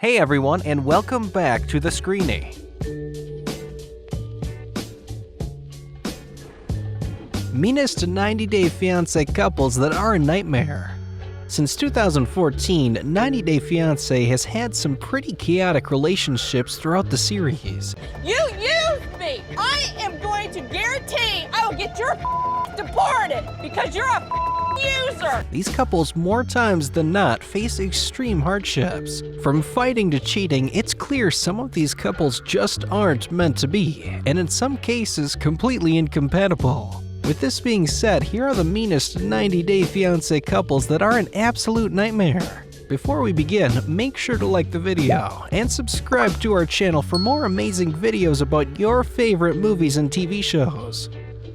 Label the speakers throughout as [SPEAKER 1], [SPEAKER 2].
[SPEAKER 1] Hey everyone, and welcome back to the screening. Meanest 90-day fiancé couples that are a nightmare. Since 2014, 90 Day Fiancé has had some pretty chaotic relationships throughout the series.
[SPEAKER 2] You used me! I am going to guarantee I will get your deported because you're a user!
[SPEAKER 1] These couples, more times than not, face extreme hardships. From fighting to cheating, it's clear some of these couples just aren't meant to be, and in some cases, completely incompatible. With this being said, here are the meanest 90 Day Fiancé couples that are an absolute nightmare. Before we begin, make sure to like the video and subscribe to our channel for more amazing videos about your favorite movies and TV shows.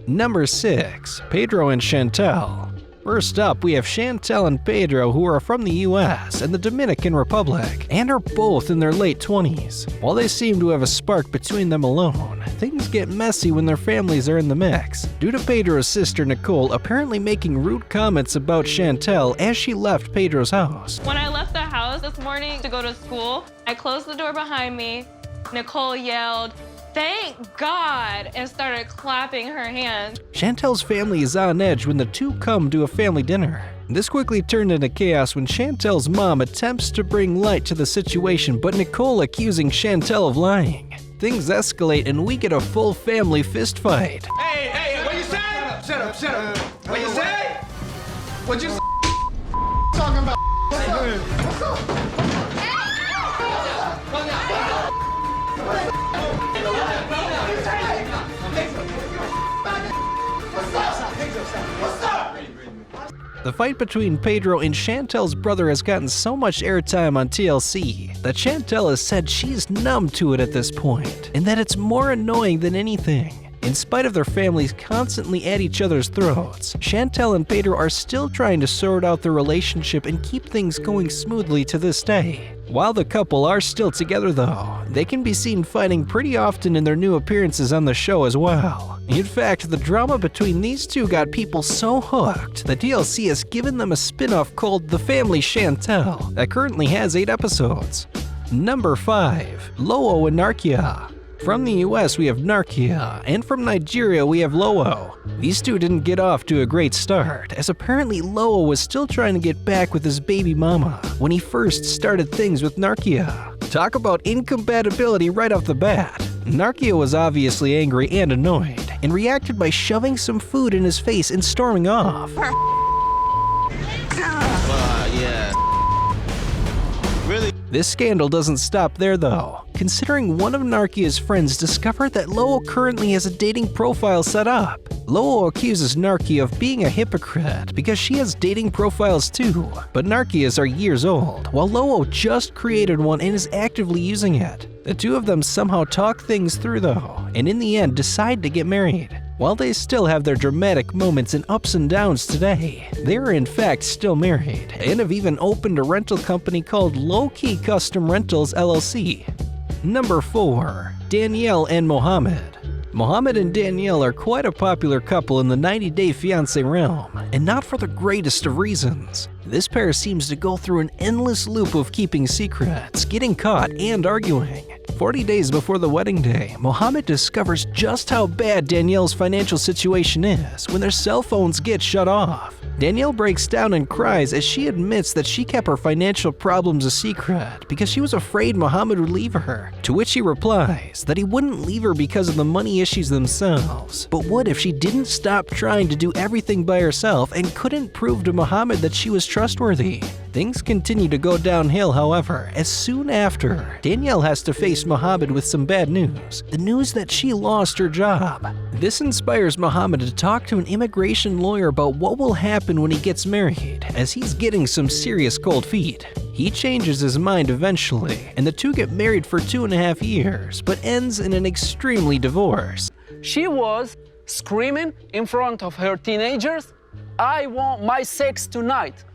[SPEAKER 1] Number 6. Pedro and Chantel. First up, we have Chantel and Pedro, who are from the US and the Dominican Republic and are both in their late 20s. While they seem to have a spark between them alone, things get messy when their families are in the mix, due to Pedro's sister Nicole apparently making rude comments about Chantel as she left Pedro's house.
[SPEAKER 3] When I left the house this morning to go to school, I closed the door behind me. Nicole yelled, "Thank God," and started clapping her hands.
[SPEAKER 1] Chantel's family is on edge when the two come to a family dinner. This quickly turned into chaos when Chantel's mom attempts to bring light to the situation, but Nicole accusing Chantel of lying. Things escalate and we get a full family fist fight.
[SPEAKER 4] Hey, what you say? Shut up. What you say? What you talking about? What's up?
[SPEAKER 1] The fight between Pedro and Chantel's brother has gotten so much airtime on TLC that Chantel has said she's numb to it at this point, and that it's more annoying than anything. In spite of their families constantly at each other's throats, Chantel and Pedro are still trying to sort out their relationship and keep things going smoothly to this day. While the couple are still together though, they can be seen fighting pretty often in their new appearances on the show as well. In fact, the drama between these two got people so hooked that TLC has given them a spin-off called The Family Chantel that currently has 8 episodes. Number 5. Loo and Narkia. From the US we have Narkia, and from Nigeria we have Loo. These two didn't get off to a great start, as apparently Loo was still trying to get back with his baby mama when he first started things with Narkia. Talk about incompatibility right off the bat. Narkia was obviously angry and annoyed, and reacted by shoving some food in his face and storming off.
[SPEAKER 4] Really?
[SPEAKER 1] This scandal doesn't stop there though, considering one of Narkia's friends discovered that Loo currently has a dating profile set up. Loo accuses Narkia of being a hypocrite because she has dating profiles too, but Narkia's are years old, while Loo just created one and is actively using it. The two of them somehow talk things through though, and in the end decide to get married. While they still have their dramatic moments and ups and downs today, they are in fact still married, and have even opened a rental company called Low Key Custom Rentals LLC. Number 4. Danielle and Mohammed. Mohammed and Danielle are quite a popular couple in the 90 Day Fiancé realm, and not for the greatest of reasons. This pair seems to go through an endless loop of keeping secrets, getting caught, and arguing. 40 days before the wedding day, Mohammed discovers just how bad Danielle's financial situation is when their cell phones get shut off. Danielle breaks down and cries as she admits that she kept her financial problems a secret because she was afraid Mohammed would leave her, to which he replies that he wouldn't leave her because of the money issues themselves, but would if she didn't stop trying to do everything by herself and couldn't prove to Mohammed that she was trustworthy. Things continue to go downhill, however, as soon after, Danielle has to face Mohammed with some bad news, the news that she lost her job. This inspires Mohammed to talk to an immigration lawyer about what will happen when he gets married, as he's getting some serious cold feet. He changes his mind eventually, and the two get married for 2.5 years, but ends in an extremely divorce.
[SPEAKER 5] She was screaming in front of her teenagers, "I want my sex tonight.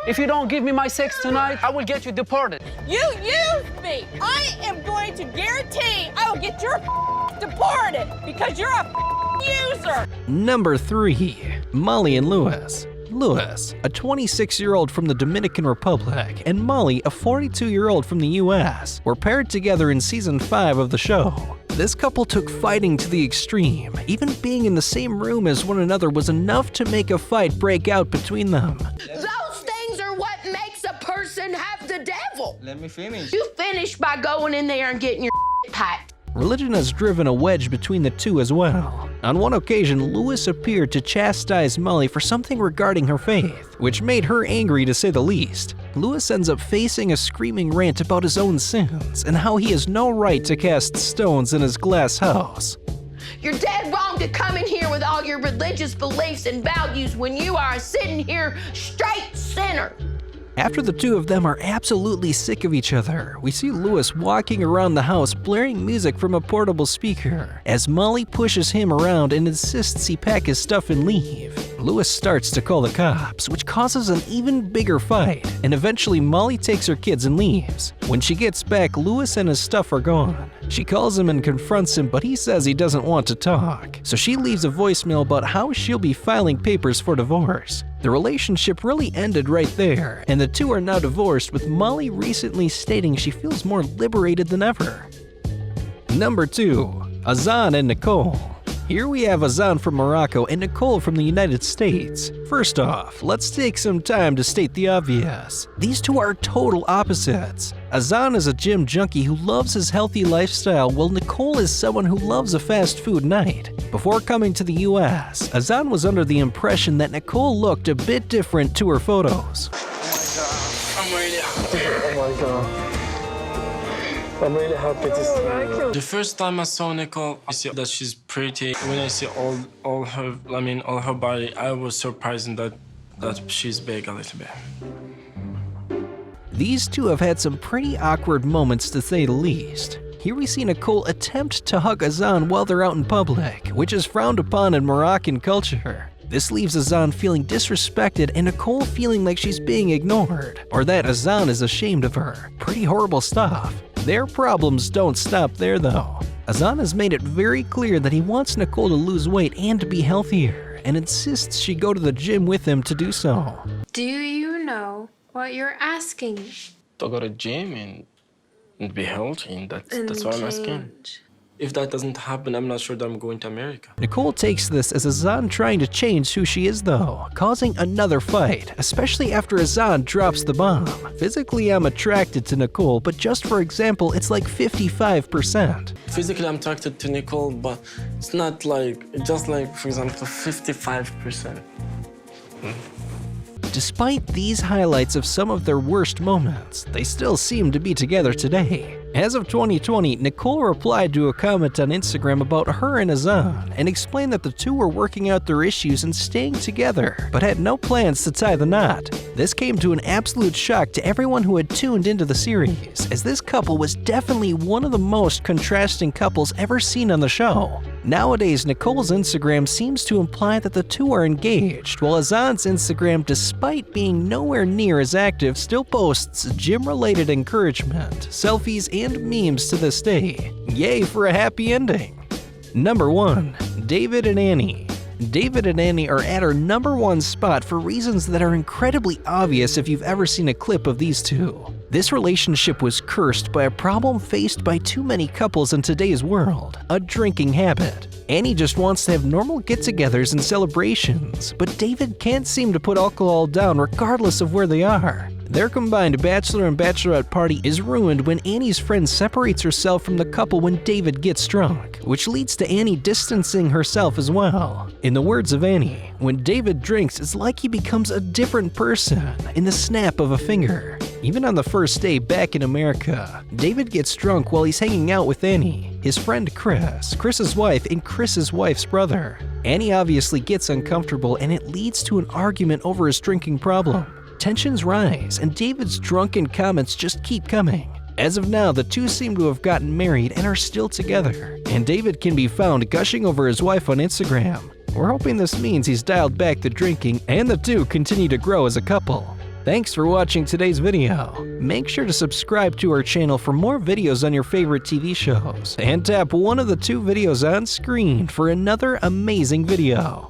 [SPEAKER 5] If you don't give me my sex tonight, I will get you deported."
[SPEAKER 2] You used me! I am going to guarantee I will get your deported because you're a user!
[SPEAKER 1] Number 3. Molly and Lewis. Louis, a 26-year-old from the Dominican Republic, and Molly, a 42-year-old from the US, were paired together in season 5 of the show. This couple took fighting to the extreme. Even being in the same room as one another was enough to make a fight break out between them.
[SPEAKER 6] Those things are what makes a person have the devil.
[SPEAKER 4] Let me finish.
[SPEAKER 6] You finish by going in there and getting your packed.
[SPEAKER 1] Religion has driven a wedge between the two as well. On one occasion, Louis appeared to chastise Molly for something regarding her faith, which made her angry to say the least. Louis ends up facing a screaming rant about his own sins and how he has no right to cast stones in his glass house.
[SPEAKER 6] You're dead wrong to come in here with all your religious beliefs and values when you are a sitting here straight sinner.
[SPEAKER 1] After the two of them are absolutely sick of each other, we see Louis walking around the house blaring music from a portable speaker as Molly pushes him around and insists he pack his stuff and leave. Louis starts to call the cops, which causes an even bigger fight, and eventually Molly takes her kids and leaves. When she gets back, Louis and his stuff are gone. She calls him and confronts him, but he says he doesn't want to talk, so she leaves a voicemail about how she'll be filing papers for divorce. The relationship really ended right there, and the two are now divorced, with Molly recently stating she feels more liberated than ever. Number 2. Azan and Nicole. Here we have Azan from Morocco and Nicole from the United States. First off, let's take some time to state the obvious. These two are total opposites. Azan is a gym junkie who loves his healthy lifestyle, while Nicole is someone who loves a fast food night. Before coming to the US, Azan was under the impression that Nicole looked a bit different to her photos.
[SPEAKER 7] I'm really happy. Oh my god. I'm really happy to see you. The first time I saw Nicole, I see that she's pretty. When I see all her body, I was surprised that she's big a little bit.
[SPEAKER 1] These two have had some pretty awkward moments, to say the least. Here we see Nicole attempt to hug Azan while they're out in public, which is frowned upon in Moroccan culture. This leaves Azan feeling disrespected and Nicole feeling like she's being ignored, or that Azan is ashamed of her. Pretty horrible stuff. Their problems don't stop there though. Azan has made it very clear that he wants Nicole to lose weight and to be healthier, and insists she go to the gym with him to do so.
[SPEAKER 8] Do you know what you're asking?
[SPEAKER 7] To go to gym and be healthy, and that's what I'm asking. If that doesn't happen, I'm not sure that I'm going to America.
[SPEAKER 1] Nicole takes this as Azan trying to change who she is though, causing another fight, especially after Azan drops the bomb. Physically, I'm attracted to Nicole, but just for example, it's like 55%.
[SPEAKER 7] Physically, I'm attracted to Nicole, but it's not like, just like, for example, 55%.
[SPEAKER 1] Despite these highlights of some of their worst moments, they still seem to be together today. As of 2020, Nicole replied to a comment on Instagram about her and Azan and explained that the two were working out their issues and staying together, but had no plans to tie the knot. This came to an absolute shock to everyone who had tuned into the series, as this couple was definitely one of the most contrasting couples ever seen on the show. Nowadays, Nicole's Instagram seems to imply that the two are engaged, while Azan's Instagram, despite being nowhere near as active, still posts gym-related encouragement, selfies, and memes to this day. Yay for a happy ending! Number 1. David and Annie. David and Annie are at our number 1 spot for reasons that are incredibly obvious if you've ever seen a clip of these two. This relationship was cursed by a problem faced by too many couples in today's world: a drinking habit. Annie just wants to have normal get-togethers and celebrations, but David can't seem to put alcohol down regardless of where they are. Their combined bachelor and bachelorette party is ruined when Annie's friend separates herself from the couple when David gets drunk, which leads to Annie distancing herself as well. In the words of Annie, when David drinks, it's like he becomes a different person in the snap of a finger. Even on the first day back in America, David gets drunk while he's hanging out with Annie, his friend Chris, Chris's wife, and Chris's wife's brother. Annie obviously gets uncomfortable and it leads to an argument over his drinking problem. Tensions rise, and David's drunken comments just keep coming. As of now, the two seem to have gotten married and are still together, and David can be found gushing over his wife on Instagram. We're hoping this means he's dialed back the drinking and the two continue to grow as a couple. Thanks for watching today's video. Make sure to subscribe to our channel for more videos on your favorite TV shows, and tap one of the 2 videos on screen for another amazing video.